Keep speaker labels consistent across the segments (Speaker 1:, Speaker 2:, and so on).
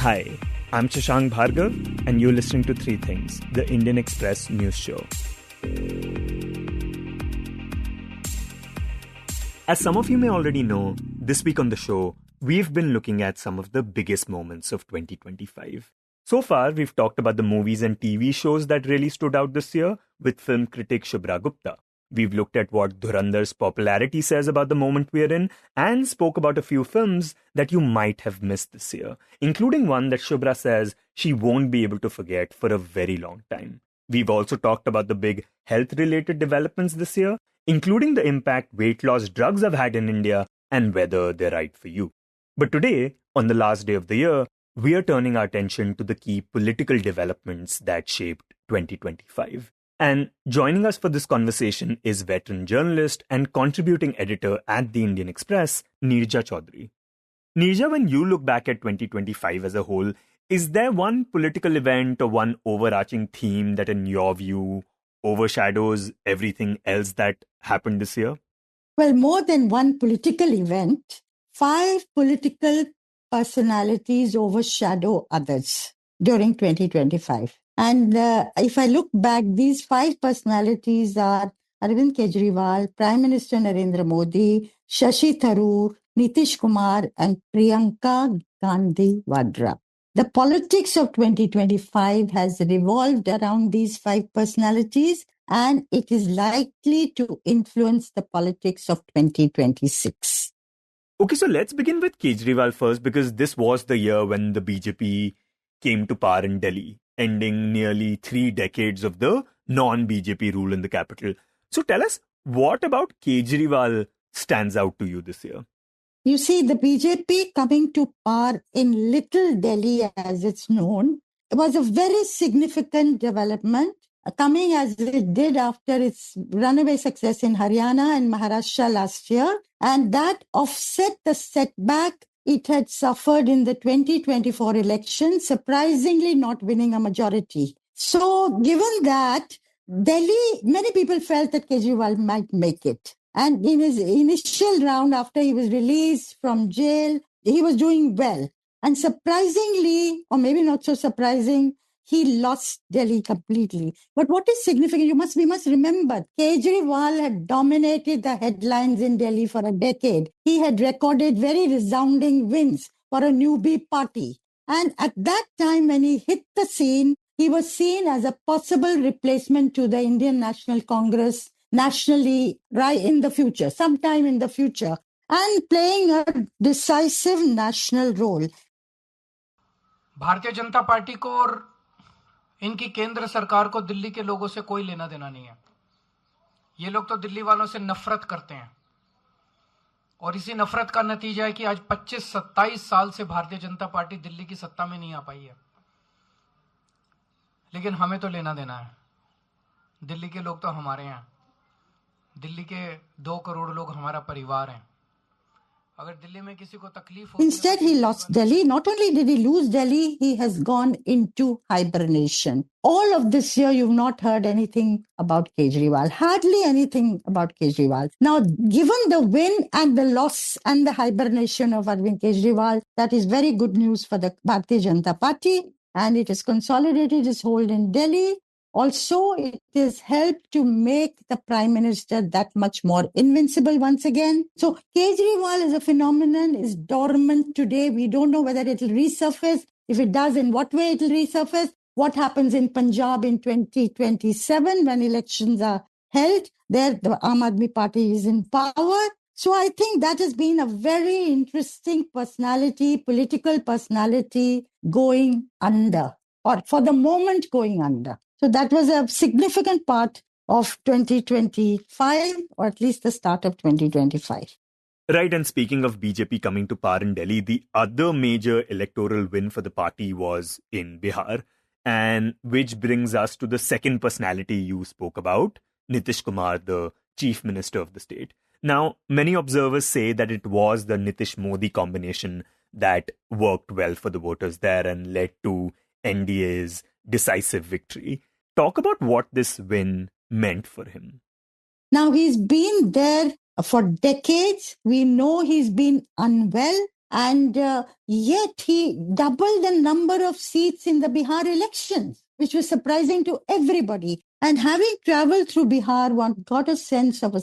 Speaker 1: Hi, I'm Shashank Bhargava, and you're listening to Three Things, the Indian Express news show. As some of you may already know, this week on the show, we've been looking at some of the biggest moments of 2025. So far, we've talked about the movies and TV shows that really stood out this year with film critic Shubhra Gupta. We've looked at what Dhurandhar's popularity says about the moment we're in and spoke about a few films that you might have missed this year, including one that Shubhra says she won't be able to forget for a very long time. We've also talked about the big health-related developments this year, including the impact weight loss drugs have had in India and whether they're right for you. But today, on the last day of the year, we are turning our attention to the key political developments that shaped 2025. And joining us for this conversation is veteran journalist and contributing editor at the Indian Express, Neerja Chowdhury. Neerja, when you look back at 2025 as a whole, is there one political event or one overarching theme that in your view overshadows everything else that happened this year?
Speaker 2: Well, more than one political event, 5 political personalities overshadow others during 2025. And if I look back, these 5 personalities are Arvind Kejriwal, Prime Minister Narendra Modi, Shashi Tharoor, Nitish Kumar, and Priyanka Gandhi. The politics of 2025 has revolved around these 5 personalities, and it is likely to influence the politics of 2026.
Speaker 1: Okay, so let's begin with Kejriwal first, because this was the year when the BJP came to power in Delhi, ending nearly 3 decades of the non-BJP rule in the capital. So tell us, what about Kejriwal stands out to you this year?
Speaker 2: You see, the BJP coming to power in Little Delhi, as it's known, was a very significant development, coming as it did after its runaway success in Haryana and Maharashtra last year. And that offset the setback it had suffered in the 2024 election, surprisingly not winning a majority. So given that, Delhi, many people felt that Kejriwal might make it. And in his initial round, after he was released from jail, he was doing well. And surprisingly, or maybe not so surprising, he lost Delhi completely. But what is significant, we must remember, Kejriwal had dominated the headlines in Delhi for a decade. He had recorded very resounding wins for a newbie party. And at that time, when he hit the scene, he was seen as a possible replacement to the Indian National Congress nationally, right in the future, sometime in the future, and playing a decisive national role.
Speaker 3: Bharatiya Janata party को और इनकी केंद्र सरकार को दिल्ली के लोगों से कोई लेना देना नहीं है। ये लोग तो दिल्ली वालों से नफरत करते हैं और इसी नफरत का नतीजा है कि आज 25-27 साल से भारतीय जनता पार्टी दिल्ली की सत्ता में नहीं आ पाई है। लेकिन हमें तो लेना देना है। दिल्ली के लोग तो हमारे हैं। दिल्ली के 2 करोड़ लोग हमारा परिवार हैं। अगर दिल्ली में किसी को तकलीफ हो,
Speaker 2: Instead, he lost Delhi. Not only did he lose Delhi, he has gone into hibernation. All of this year, you've not heard anything about Kejriwal. Hardly anything about Kejriwal. Now, given the win and the loss and the hibernation of Arvind Kejriwal, that is very good news for the Bharatiya Janata Party. And it has consolidated its hold in Delhi. Also, it has helped to make the Prime Minister that much more invincible once again. So Kejriwal as a phenomenon is dormant today. We don't know whether it will resurface. If it does, in what way it will resurface. What happens in Punjab in 2027 when elections are held. There, the Aam Aadmi Party is in power. So I think that has been a very interesting personality, political personality going under, or for the moment going under. So that was a significant part of 2025, or at least the start of 2025.
Speaker 1: Right, and speaking of BJP coming to power in Delhi, the other major electoral win for the party was in Bihar, and which brings us to the second personality you spoke about, Nitish Kumar, the chief minister of the state. Now, many observers say that it was the Nitish-Modi combination that worked well for the voters there and led to NDA's decisive victory. Talk about what this win meant for him.
Speaker 2: Now, he's been there for decades. We know he's been unwell. And yet he doubled the number of seats in the Bihar elections, which was surprising to everybody. And having traveled through Bihar, one got a sense of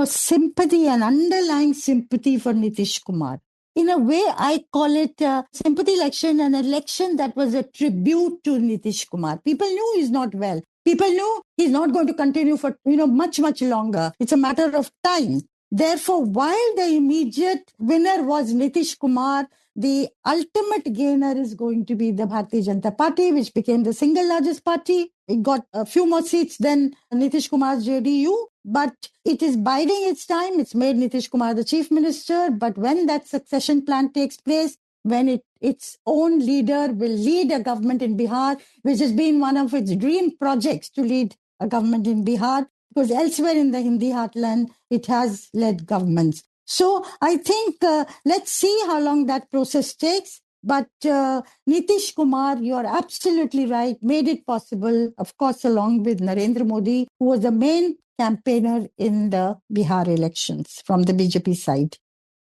Speaker 2: sympathy and underlying sympathy for Nitish Kumar. In a way, I call it a sympathy election, an election that was a tribute to Nitish Kumar. People knew he's not well. People knew he's not going to continue for much, much longer. It's a matter of time. Therefore, while the immediate winner was Nitish Kumar, the ultimate gainer is going to be the Bharatiya Janata Party, which became the single largest party. It got a few more seats than Nitish Kumar's JDU, but it is biding its time. It's made Nitish Kumar the chief minister, but when that succession plan takes place, when its own leader will lead a government in Bihar, which has been one of its dream projects to lead a government in Bihar, because elsewhere in the Hindi heartland, it has led governments. So I think let's see how long that process takes. But Nitish Kumar, you're absolutely right, made it possible, of course, along with Narendra Modi, who was the main campaigner in the Bihar elections from the BJP side.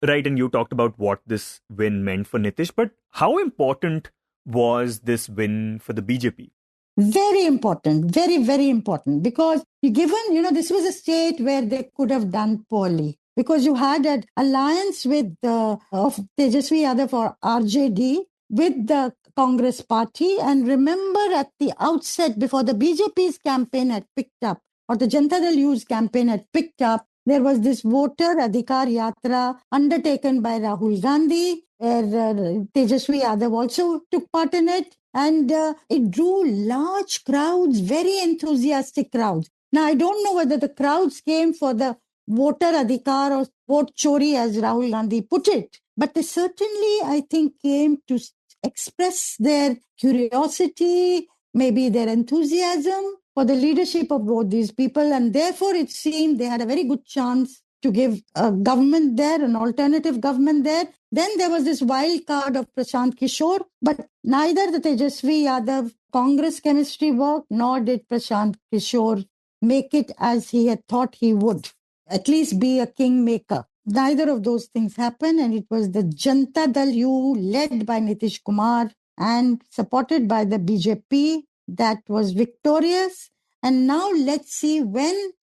Speaker 1: Right, and you talked about what this win meant for Nitish, but how important was this win for the BJP?
Speaker 2: Very important, very, very important, because given, this was a state where they could have done poorly, because you had an alliance with of Tejasvi Yadav for RJD with the Congress party. And remember at the outset, before the BJP's campaign had picked up, or the Janata Dal U's campaign had picked up, there was this voter Adhikar Yatra undertaken by Rahul Gandhi, where Tejasvi Yadav also took part in it. And it drew large crowds, very enthusiastic crowds. Now, I don't know whether the crowds came for the voter adhikar or vote chori, as Rahul Gandhi put it. But they certainly, I think, came to express their curiosity, maybe their enthusiasm for the leadership of both these people. And therefore, it seemed they had a very good chance to give a government there, an alternative government there. Then there was this wild card of Prashant Kishore, but neither the Tejasvi Yadav Congress chemistry worked, nor did Prashant Kishore make it as he had thought he would, at least be a kingmaker. Neither of those things happened, and it was the Janata Dal U, led by Nitish Kumar and supported by the BJP, that was victorious. And now let's see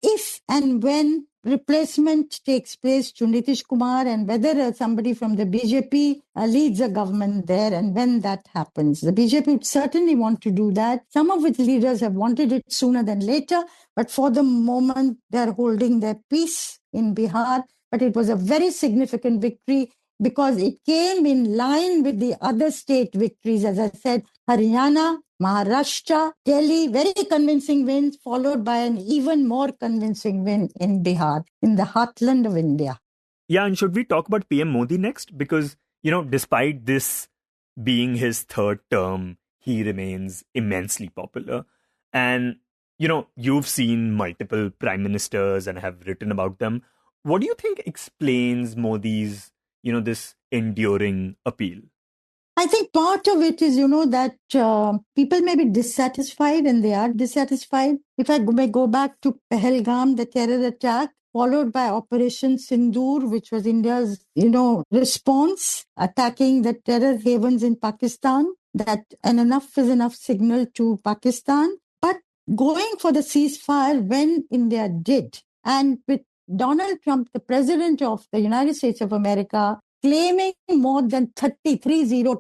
Speaker 2: if and when replacement takes place to Nitish Kumar, and whether somebody from the BJP leads a government there, and when that happens. The BJP would certainly want to do that. Some of its leaders have wanted it sooner than later, but for the moment, they're holding their peace in Bihar. But it was a very significant victory because it came in line with the other state victories. As I said, Haryana, Maharashtra, Delhi, very convincing wins, followed by an even more convincing win in Bihar, in the heartland of India.
Speaker 1: Yeah, and should we talk about PM Modi next? Because, despite this being his third term, he remains immensely popular. And, you've seen multiple prime ministers and have written about them. What do you think explains Modi's, this enduring appeal?
Speaker 2: I think part of it is, that people may be dissatisfied, and they are dissatisfied. If I may go back to Pahalgam, the terror attack, followed by Operation Sindoor, which was India's, response, attacking the terror havens in Pakistan, and enough is enough signal to Pakistan. But going for the ceasefire when India did, and with Donald Trump, the president of the United States of America, claiming more than 30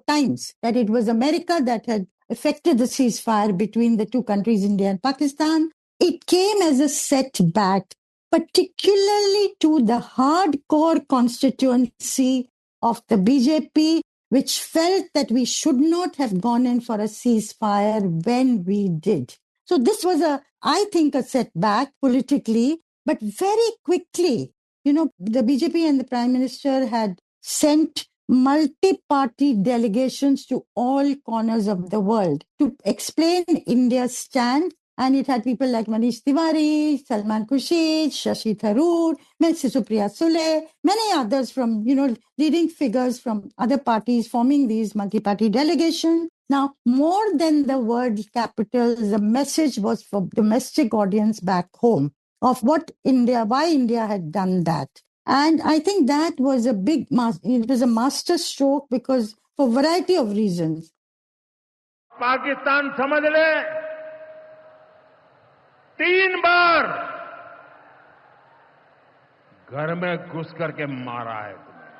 Speaker 2: times that it was America that had effected the ceasefire between the two countries, India and Pakistan, it came as a setback, particularly to the hardcore constituency of the BJP, which felt that we should not have gone in for a ceasefire when we did. So this was I think, a setback politically, but very quickly, the BJP and the Prime Minister had sent multi-party delegations to all corners of the world to explain India's stand. And it had people like Manish Tiwari, Salman Khurshid, Shashi Tharoor, Supriya Sule, many others from, leading figures from other parties forming these multi-party delegations. Now, more than the word capital, the message was for domestic audience back home of why India had done that. And I think that was it was a master stroke because for a variety of reasons.
Speaker 4: Pakistan समझ ले 3 बार घर में घुस करके मारा है तुम्हें।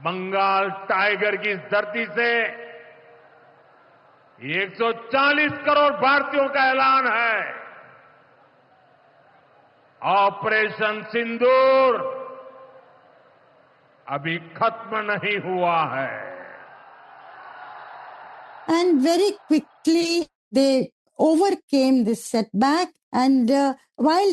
Speaker 4: Bengal tiger की इस धरती से 140 करोड़ भारतीयों का ऐलान है। ऑपरेशन सिंदूर अभी खत्म नहीं हुआ है।
Speaker 2: And very quickly they overcame this setback, and while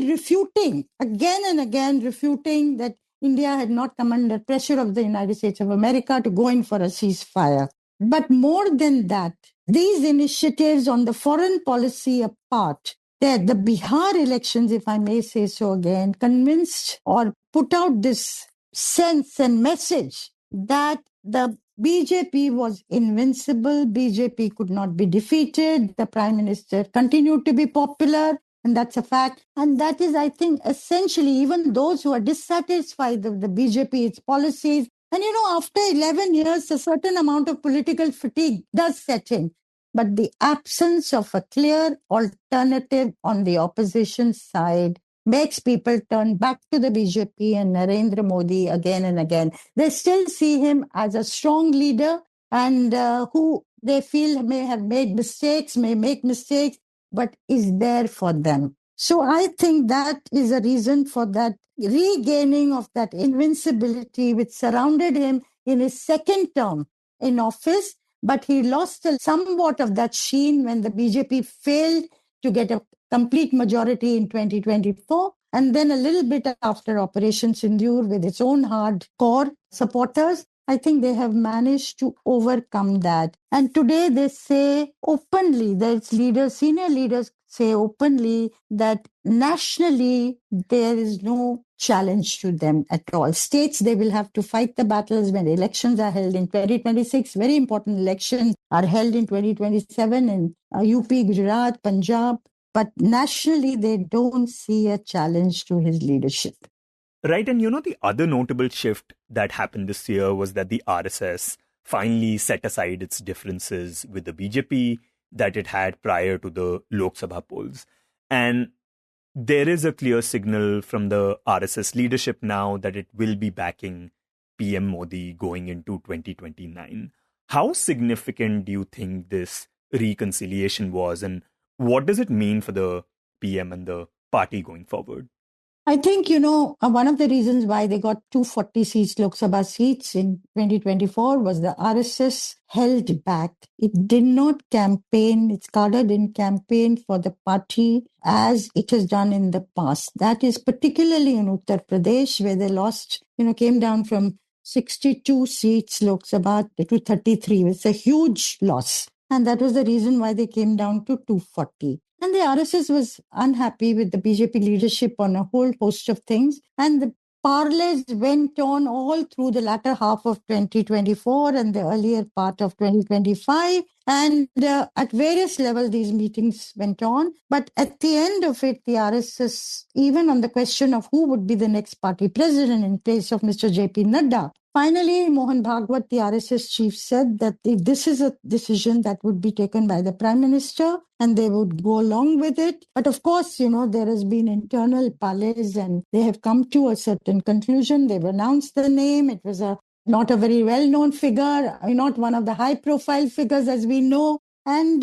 Speaker 2: again and again refuting that India had not come under pressure of the United States of America to go in for a ceasefire. But more than that, these initiatives on the foreign policy apart, the Bihar elections, if I may say so again, convinced or put out this sense and message that the BJP was invincible, BJP could not be defeated, the Prime Minister continued to be popular, and that's a fact. And that is, I think, essentially, even those who are dissatisfied with the BJP, its policies, and after 11 years, a certain amount of political fatigue does set in. But the absence of a clear alternative on the opposition side makes people turn back to the BJP and Narendra Modi again and again. They still see him as a strong leader and who they feel may have made mistakes, may make mistakes, but is there for them. So I think that is a reason for that regaining of that invincibility which surrounded him in his second term in office. But he lost somewhat of that sheen when the BJP failed to get a complete majority in 2024. And then a little bit after Operation Sindoor with its own hardcore supporters, I think they have managed to overcome that. And today they say openly, that leaders, senior leaders say openly that nationally there is no challenge to them at all. States, they will have to fight the battles when elections are held in 2026. Very important elections are held in 2027 in UP, Gujarat, Punjab. But nationally, they don't see a challenge to his leadership.
Speaker 1: Right, and the other notable shift that happened this year was that the RSS finally set aside its differences with the BJP that it had prior to the Lok Sabha polls. And there is a clear signal from the RSS leadership now that it will be backing PM Modi going into 2029. How significant do you think this reconciliation was, and what does it mean for the PM and the party going forward?
Speaker 2: I think, one of the reasons why they got 240 seats, Lok Sabha seats in 2024 was the RSS held back. It did not campaign, its cadre didn't campaign for the party as it has done in the past. That is particularly in Uttar Pradesh, where they lost, came down from 62 seats, Lok Sabha, to 33. It's a huge loss. And that was the reason why they came down to 240. And the RSS was unhappy with the BJP leadership on a whole host of things. And the parleys went on all through the latter half of 2024 and the earlier part of 2025. And at various levels, these meetings went on. But at the end of it, the RSS, even on the question of who would be the next party president in place of Mr. J.P. Nadda, finally, Mohan Bhagwat, the RSS chief, said that this is a decision that would be taken by the Prime Minister and they would go along with it. But of course, there has been internal parleys and they have come to a certain conclusion. They've announced the name. It was not a very well-known figure, not one of the high-profile figures as we know. And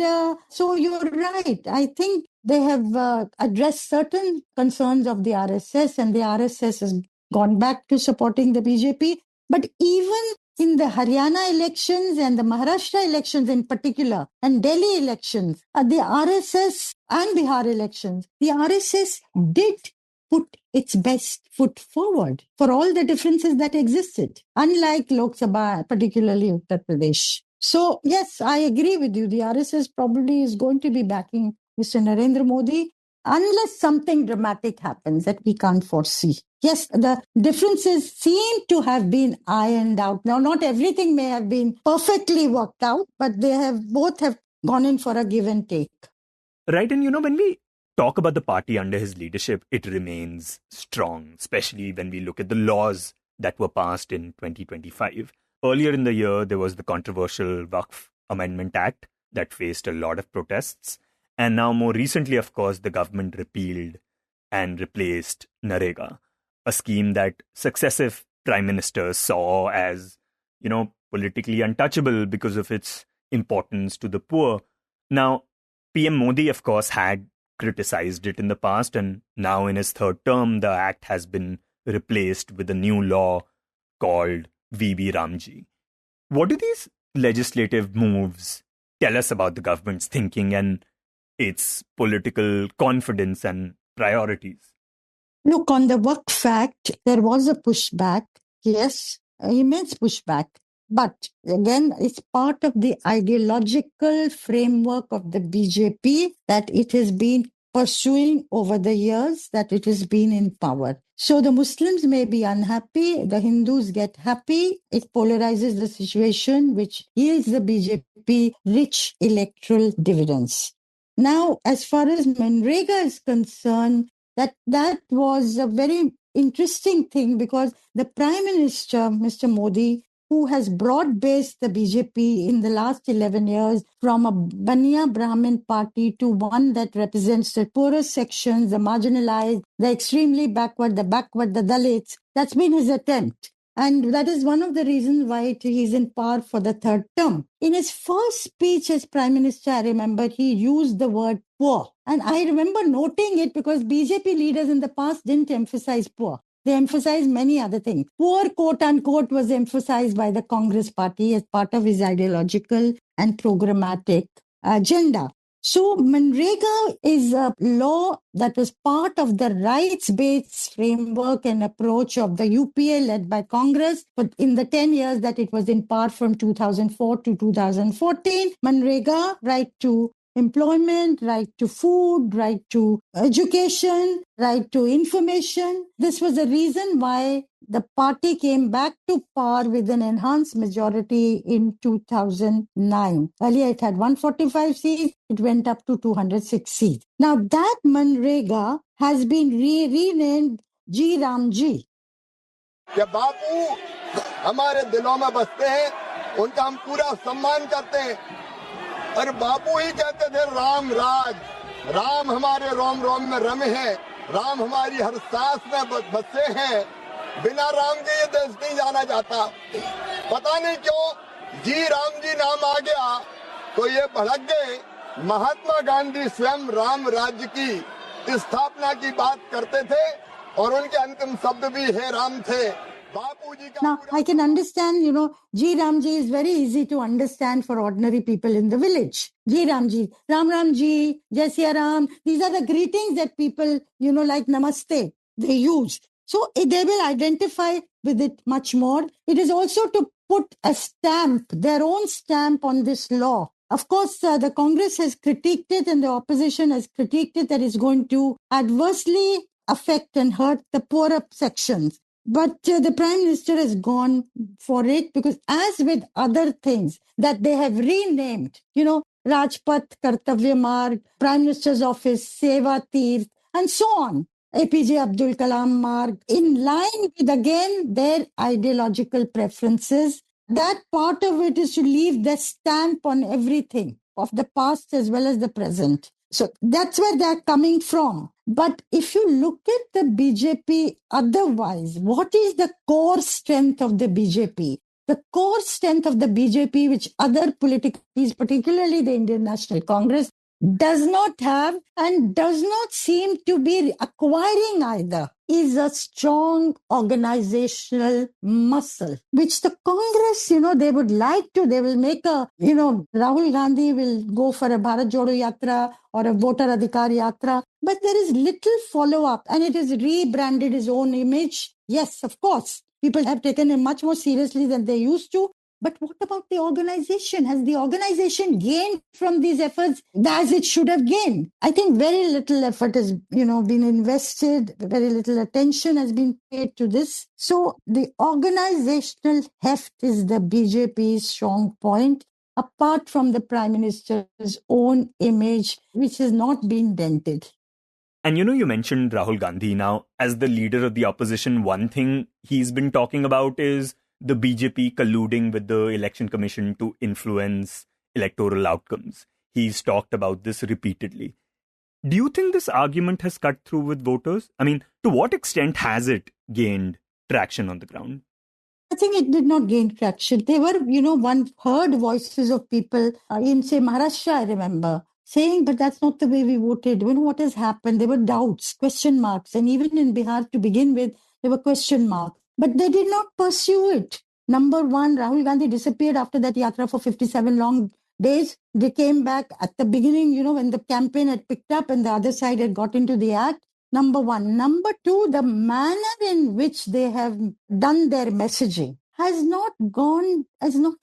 Speaker 2: so you're right. I think they have addressed certain concerns of the RSS and the RSS has gone back to supporting the BJP. But even in the Haryana elections and the Maharashtra elections in particular, and Delhi elections, the RSS and Bihar elections, the RSS did put its best foot forward for all the differences that existed, unlike Lok Sabha, particularly Uttar Pradesh. So, yes, I agree with you. The RSS probably is going to be backing Mr. Narendra Modi unless something dramatic happens that we can't foresee. Yes, the differences seem to have been ironed out. Now, not everything may have been perfectly worked out, but they have both have gone in for a give and take.
Speaker 1: Right, and when we talk about the party under his leadership, it remains strong, especially when we look at the laws that were passed in 2025. Earlier in the year, there was the controversial Waqf Amendment Act that faced a lot of protests. And now, more recently, of course, the government repealed and replaced Narega, a scheme that successive prime ministers saw as, politically untouchable because of its importance to the poor. Now, PM Modi, of course, had criticized it in the past, and now in his third term, the act has been replaced with a new law called VB Ramji. What do these legislative moves tell us about the government's thinking and its political confidence and priorities?
Speaker 2: Look, on the work fact, there was a pushback. Yes, immense pushback. But again, it's part of the ideological framework of the BJP that it has been pursuing over the years that it has been in power. So the Muslims may be unhappy, the Hindus get happy. It polarizes the situation, which yields the BJP rich electoral dividends. Now, as far as Manrega is concerned, that was a very interesting thing because the Prime Minister, Mr. Modi, who has broad-based the BJP in the last 11 years from a Banya Brahmin party to one that represents the poorest sections, the marginalized, the extremely backward, the Dalits. That's been his attempt. And that is one of the reasons why he's in power for the third term. In his first speech as Prime Minister, I remember he used the word poor. And I remember noting it because BJP leaders in the past didn't emphasize poor. They emphasized many other things. Poor, quote unquote, was emphasized by the Congress party as part of his ideological and programmatic agenda. So Manrega is a law that was part of the rights-based framework and approach of the UPA led by Congress. But in the 10 years that it was in power from 2004 to 2014, Manrega, right to employment, right to food, right to education, right to information. This was the reason why the party came back to power with an enhanced majority in 2009. Earlier it had 145 seats, it went up to 206 seats. Now that Manrega has been renamed G Ramji.
Speaker 5: कि बापू हमारे दिलों में बसते हैं, उनका हम पूरा सम्मान करते हैं। और बापू ही कहते थे राम राज, राम हमारे रोम रोम में रमे हैं, राम हमारी हर सांस में बसे हैं, बिना राम के ये देश नहीं जाना चाहता। पता नहीं क्यों जी राम जी नाम आ गया तो ये भड़क गए। महात्मा गांधी स्वयं राम राज्य की स्थापना की बात करते थे और उनके अंतिम शब्द भी हे राम थे।
Speaker 2: Now, I can understand, Ji Ramji is very easy to understand for ordinary people in the village. Ji Ramji, Ram Ramji, Jai Siya Ram. These are the greetings that people, like Namaste, they use. So they will identify with it much more. It is also to put a stamp, their own stamp on this law. Of course, the Congress has critiqued it and the opposition has critiqued it that it's going to adversely affect and hurt the poorer sections. But the Prime Minister has gone for it because as with other things that they have renamed, Rajpath, Kartavya Marg, Prime Minister's Office, Seva Tirth, and so on. APJ Abdul Kalam Marg, in line with, again, their ideological preferences. That part of it is to leave the stamp on everything of the past as well as the present. So that's where they're coming from. But if you look at the BJP otherwise, what is the core strength of the BJP? The core strength of the BJP, which other political parties, particularly the Indian National Congress, does not have and does not seem to be acquiring either, is a strong organizational muscle, which the Congress, they would like to, they will make a, Rahul Gandhi will go for a Bharat Jodo Yatra or a Voter Adhikar Yatra, but there is little follow-up and it has rebranded his own image. Yes, of course, people have taken him much more seriously than they used to. But what about the organization? Has the organization gained from these efforts as it should have gained? I think very little effort has, been invested. Very little attention has been paid to this. So the organizational heft is the BJP's strong point. apart from the Prime Minister's own image, which has not been dented.
Speaker 1: And you mentioned Rahul Gandhi. Now, as the leader of the opposition, one thing he's been talking about is the BJP colluding with the Election Commission to influence electoral outcomes. He's talked about this repeatedly. Do you think this argument has cut through with voters? I mean, to what extent has it gained traction on the ground?
Speaker 2: I think it did not gain traction. There were, one heard voices of people in, say, Maharashtra, I remember, saying, but that's not the way we voted. What has happened? There were doubts, question marks. And even in Bihar, to begin with, there were question marks. But they did not pursue it. Number one, Rahul Gandhi disappeared after that yatra for 57 long days. They came back at the beginning, when the campaign had picked up and the other side had got into the act. Number one. Number two, the manner in which they have done their messaging has not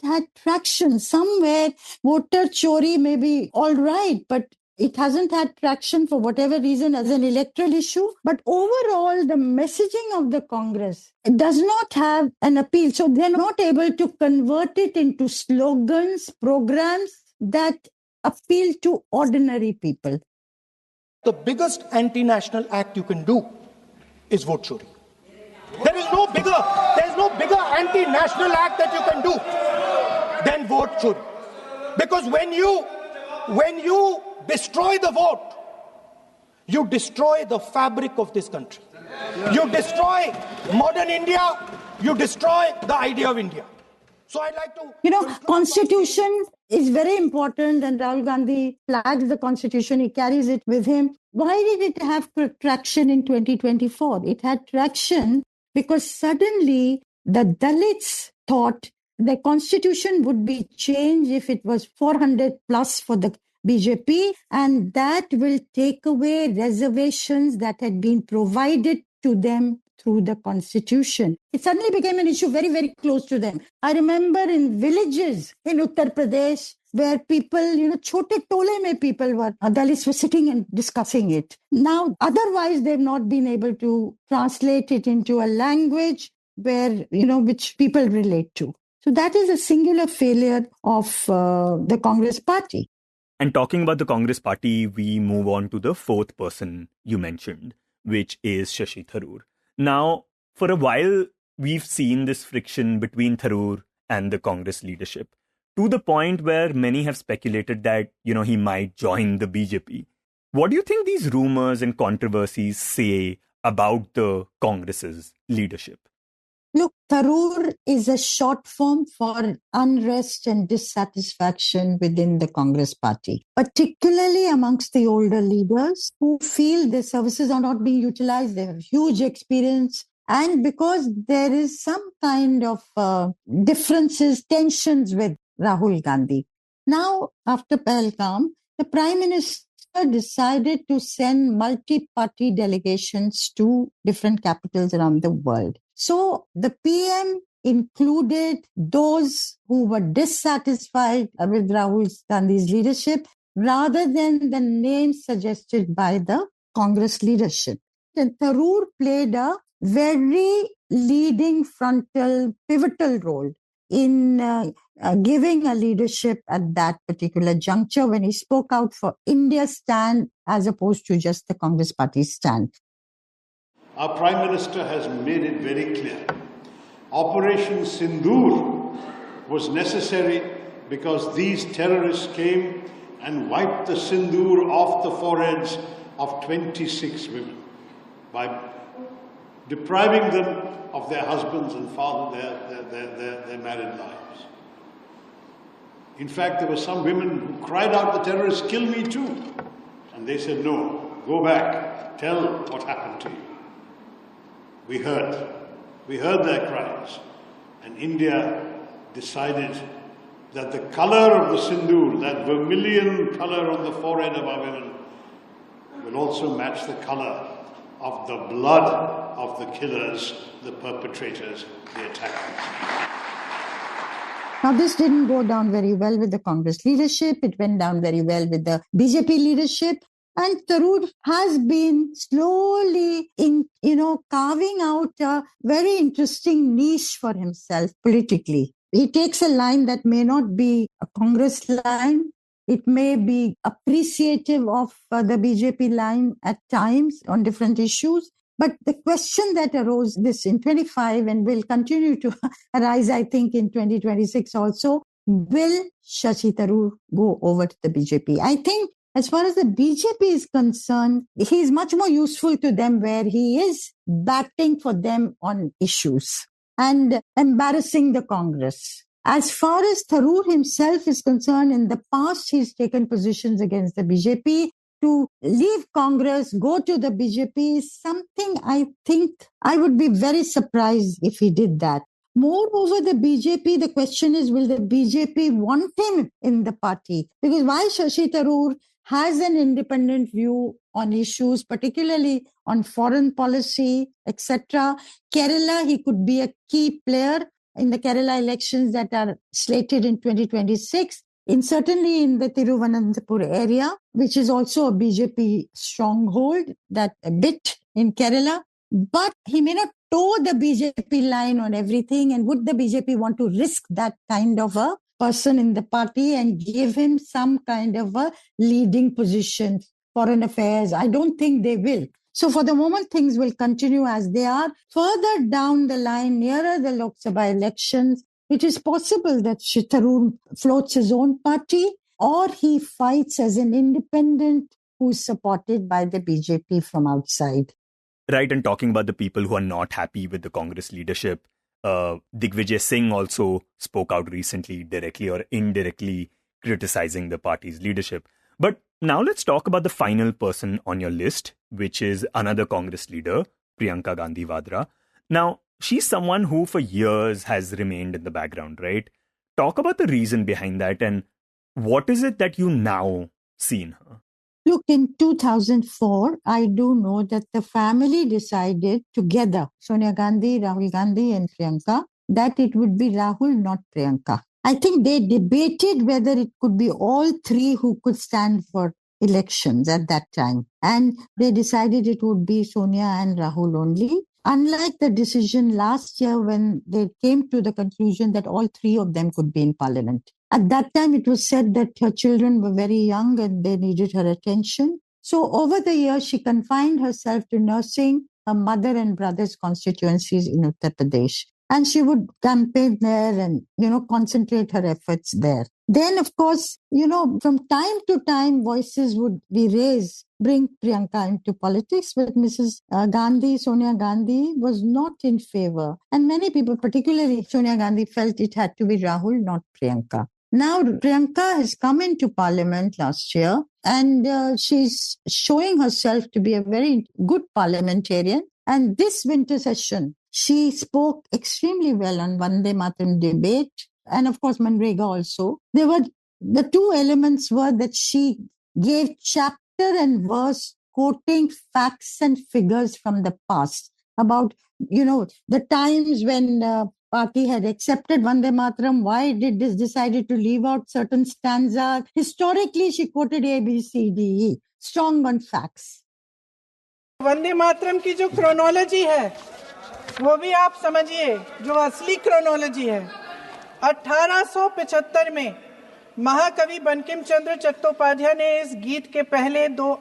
Speaker 2: had traction. Somewhere, voter chori may be all right, but it hasn't had traction for whatever reason as an electoral issue. But overall, the messaging of the Congress does not have an appeal. So they're not able to convert it into slogans, programs that appeal to ordinary people.
Speaker 6: The biggest anti-national act you can do is vote chori. There's no bigger anti-national act that you can do than vote chori. Because when you destroy the vote, you destroy the fabric of this country. You destroy modern India, you destroy the idea of India. So I'd like to...
Speaker 2: Constitution is very important, and Rahul Gandhi flags the Constitution. He carries it with him. Why did it have traction in 2024? It had traction because suddenly the Dalits thought the Constitution would be changed if it was 400 plus for the BJP, and that will take away reservations that had been provided to them through the Constitution. It suddenly became an issue very, very close to them. I remember in villages in Uttar Pradesh where people, chote tole mein people were, Dalits were sitting and discussing it. Now, otherwise, they've not been able to translate it into a language where, which people relate to. So that is a singular failure of the Congress party.
Speaker 1: And talking about the Congress party, we move on to the fourth person you mentioned, which is Shashi Tharoor. Now, for a while, we've seen this friction between Tharoor and the Congress leadership, to the point where many have speculated that, he might join the BJP. What do you think these rumors and controversies say about the Congress's leadership?
Speaker 2: Look, Tharoor is a short form for unrest and dissatisfaction within the Congress party, particularly amongst the older leaders who feel their services are not being utilized. They have huge experience. And because there is some kind of differences, tensions with Rahul Gandhi. Now, after Pahalgam, the Prime Minister decided to send multi-party delegations to different capitals around the world. So the PM included those who were dissatisfied with Rahul Gandhi's leadership rather than the names suggested by the Congress leadership. And Tharoor played a very leading frontal, pivotal role in giving a leadership at that particular juncture when he spoke out for India's stand as opposed to just the Congress party's stand.
Speaker 7: Our Prime Minister has made it very clear. Operation Sindoor was necessary because these terrorists came and wiped the Sindoor off the foreheads of 26 women by depriving them of their husbands and their married lives. In fact, there were some women who cried out, "The terrorists, kill me too." And they said, "No, go back, tell what happened to you." We heard their cries, and India decided that the color of the sindoor, that vermilion color on the forehead of our women, will also match the color of the blood of the killers, the perpetrators, the attackers.
Speaker 2: Now, this didn't go down very well with the Congress leadership. It went down very well with the BJP leadership. And Tharoor has been slowly, carving out a very interesting niche for himself politically. He takes a line that may not be a Congress line. It may be appreciative of the BJP line at times on different issues. But the question that arose this in 25 and will continue to arise, I think, in 2026 also, will Shashi Tharoor go over to the BJP? I think as far as the BJP is concerned, he is much more useful to them where he is batting for them on issues and embarrassing the Congress. As far as Tharoor himself is concerned, in the past, he's taken positions against the BJP. To leave Congress, go to the BJP is something I think I would be very surprised if he did that. Moreover, the BJP, the question is, will the BJP want him in the party? Because while Shashi Tharoor has an independent view on issues, particularly on foreign policy, etc., Kerala, he could be a key player in the Kerala elections that are slated in 2026. Certainly in the Thiruvananthapuram area, which is also a BJP stronghold, that a bit in Kerala. But he may not toe the BJP line on everything. And would the BJP want to risk that kind of a person in the party and give him some kind of a leading position, foreign affairs? I don't think they will. So for the moment, things will continue as they are. Further down the line, nearer the Lok Sabha elections, it is possible that Tharoor floats his own party or he fights as an independent who's supported by the BJP from outside.
Speaker 1: Right, and talking about the people who are not happy with the Congress leadership, Digvijay Singh also spoke out recently, directly or indirectly criticizing the party's leadership. But now let's talk about the final person on your list, which is another Congress leader, Priyanka Gandhi Vadra. Now, she's someone who for years has remained in the background, right? Talk about the reason behind that and what is it that you now see in her?
Speaker 2: Look, in 2004, I do know that the family decided together, Sonia Gandhi, Rahul Gandhi and Priyanka, that it would be Rahul, not Priyanka. I think they debated whether it could be all three who could stand for elections at that time. And they decided it would be Sonia and Rahul only. Unlike the decision last year when they came to the conclusion that all three of them could be in parliament. At that time, it was said that her children were very young and they needed her attention. So over the years, she confined herself to nursing her mother and brother's constituencies in Uttar Pradesh. And she would campaign there and, concentrate her efforts there. Then, of course, from time to time, voices would be raised, bring Priyanka into politics, but Mrs. Gandhi, Sonia Gandhi, was not in favor. And many people, particularly Sonia Gandhi, felt it had to be Rahul, not Priyanka. Now, Priyanka has come into parliament last year and she's showing herself to be a very good parliamentarian. And this winter session, she spoke extremely well on Vande Mataram debate and, of course, Manrega also. The two elements were that she gave chapter and verse quoting facts and figures from the past about, the times when party had accepted Vande Mataram. Why did this decided to leave out certain stanza? Historically, she quoted A, B, C, D, E, strong on facts.
Speaker 8: Vande Mataram की जो chronology है वो भी आप समझिए, जो असली chronology है 1875 में महाकवि बंकिम चंद्र चट्टोपाध्याय ने इस गीत के पहले दो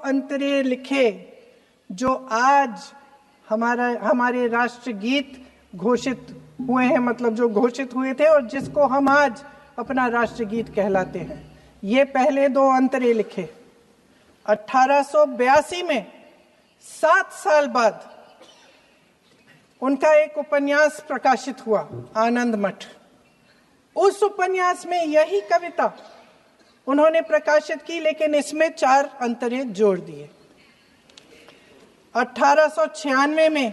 Speaker 8: अंतरे लिखे जो आज हमारे राष्ट्रगीत घोषित हुए हैं, मतलब जो घोषित हुए थे और जिसको हम आज अपना राष्ट्रगीत कहलाते हैं। ये पहले दो अंतरे लिखे 1882 में 7 साल बाद उनका एक उपन्यास प्रकाशित हुआ, आनंद मठ। उस उपन्यास में यही कविता उन्होंने प्रकाशित की, लेकिन इसमें 4 अंतरे जोड़ दिए। 1896 में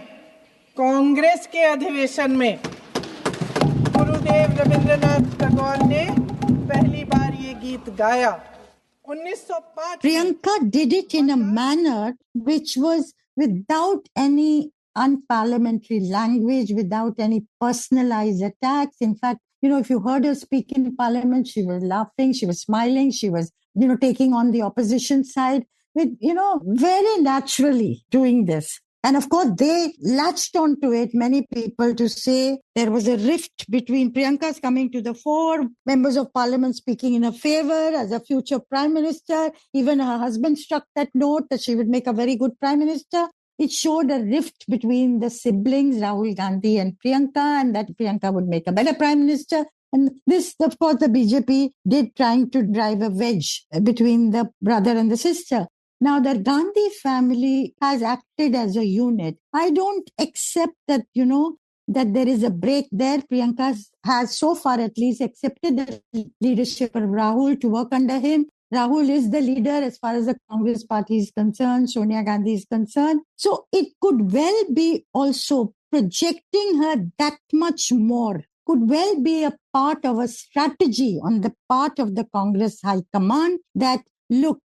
Speaker 8: कांग्रेस के अधिवेशन में गुरुदेव रविंद्रनाथ टैगोर ने पहली बार ये गीत गाया। 1905
Speaker 2: Priyanka did it in a manner which was without any unparliamentary language, without any personalized attacks. In fact, if you heard her speak in parliament, she was laughing, she was smiling, she was, taking on the opposition side with, very naturally doing this. And of course, they latched onto it, many people, to say there was a rift between Priyanka's coming to the fore, members of parliament speaking in her favor as a future prime minister. Even her husband struck that note that she would make a very good prime minister. It showed a rift between the siblings, Rahul Gandhi and Priyanka, and that Priyanka would make a better prime minister. And this, of course, the BJP did, trying to drive a wedge between the brother and the sister. Now, the Gandhi family has acted as a unit. I don't accept that, that there is a break there. Priyanka has so far at least accepted the leadership of Rahul to work under him. Rahul is the leader as far as the Congress party is concerned, Sonia Gandhi is concerned. So it could well be also projecting her that much more, could well be a part of a strategy on the part of the Congress High Command that, look,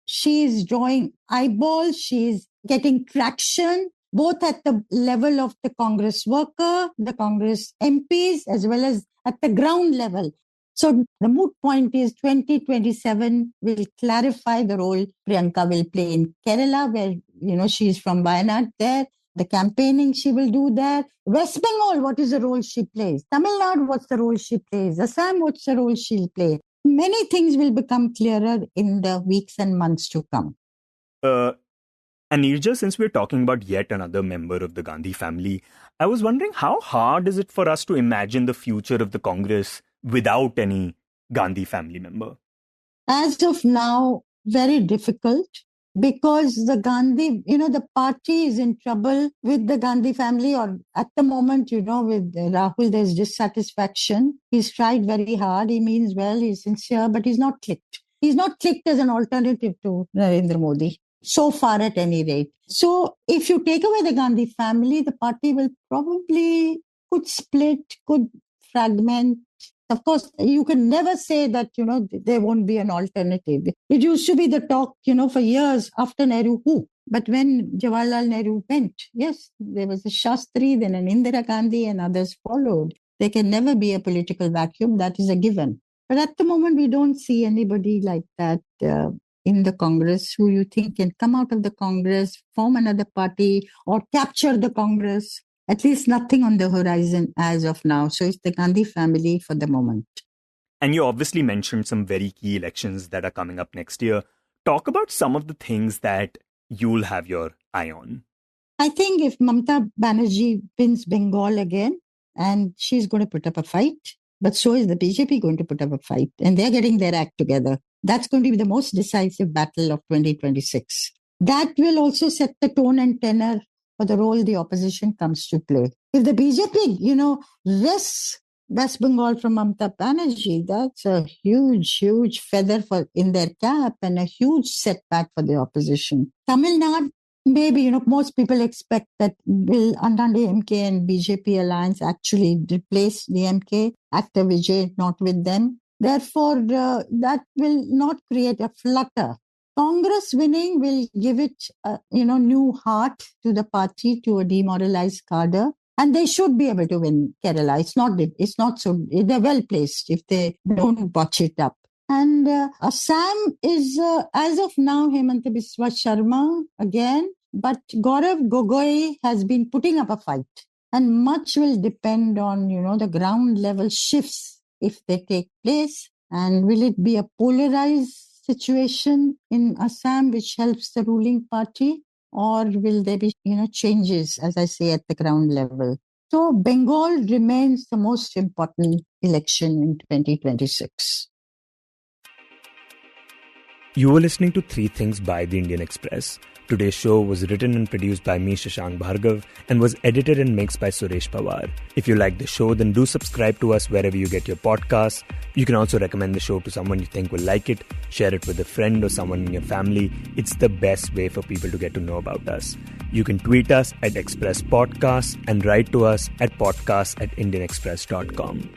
Speaker 2: she is drawing eyeballs, she is getting traction, both at the level of the Congress worker, the Congress MPs, as well as at the ground level. So the moot point is 2027 will clarify the role Priyanka will play in Kerala, where, she is from Wayanad there. The campaigning she will do there. West Bengal, what is the role she plays? Tamil Nadu, what's the role she plays? Assam, what's the role she'll play? Many things will become clearer in the weeks and months to come.
Speaker 1: And Neerja, since we're talking about yet another member of the Gandhi family, I was wondering how hard is it for us to imagine the future of the Congress without any Gandhi family member?
Speaker 2: As of now, very difficult, because the Gandhi, the party is in trouble with the Gandhi family, or at the moment, with Rahul, there's dissatisfaction. He's tried very hard. He means well, he's sincere, but he's not clicked. He's not clicked as an alternative to Narendra Modi, so far at any rate. So if you take away the Gandhi family, the party will probably could split, could fragment. Of course, you can never say that, there won't be an alternative. It used to be the talk, for years after Nehru who. But when Jawaharlal Nehru went, yes, there was a Shastri, then an Indira Gandhi, and others followed. There can never be a political vacuum. That is a given. But at the moment, we don't see anybody like that in the Congress who you think can come out of the Congress, form another party, or capture the Congress. At least nothing on the horizon as of now. So it's the Gandhi family for the moment.
Speaker 1: And you obviously mentioned some very key elections that are coming up next year. Talk about some of the things that you'll have your eye on.
Speaker 2: I think if Mamata Banerjee wins Bengal again, and she's going to put up a fight, but so is the BJP going to put up a fight. And they're getting their act together. That's going to be the most decisive battle of 2026. That will also set the tone and tenor for the role the opposition comes to play. If the BJP, rests West Bengal from Mamata Banerjee, that's a huge, huge feather in their cap and a huge setback for the opposition. Tamil Nadu, maybe, most people expect that will under the MK and BJP alliance actually replace the MK, after Vijay not with them. Therefore, that will not create a flutter. Congress winning will give it, new heart to the party, to a demoralized cadre. And they should be able to win Kerala. It's not so, they're well placed if they don't botch it up. And Assam is, as of now, Hemanta Biswa Sharma again. But Gaurav Gogoi has been putting up a fight. And much will depend on, the ground level shifts if they take place. And will it be a polarized situation in Assam which helps the ruling party, or will there be changes, as I say, at the ground level? So Bengal remains the most important election in 2026.
Speaker 1: You were listening to Three Things by The Indian Express. Today's show was written and produced by me, Shashank Bhargava, and was edited and mixed by Suresh Pawar. If you like the show, then do subscribe to us wherever you get your podcasts. You can also recommend the show to someone you think will like it, share it with a friend or someone in your family. It's the best way for people to get to know about us. You can tweet us at Express Podcasts and write to us at podcasts@indianexpress.com.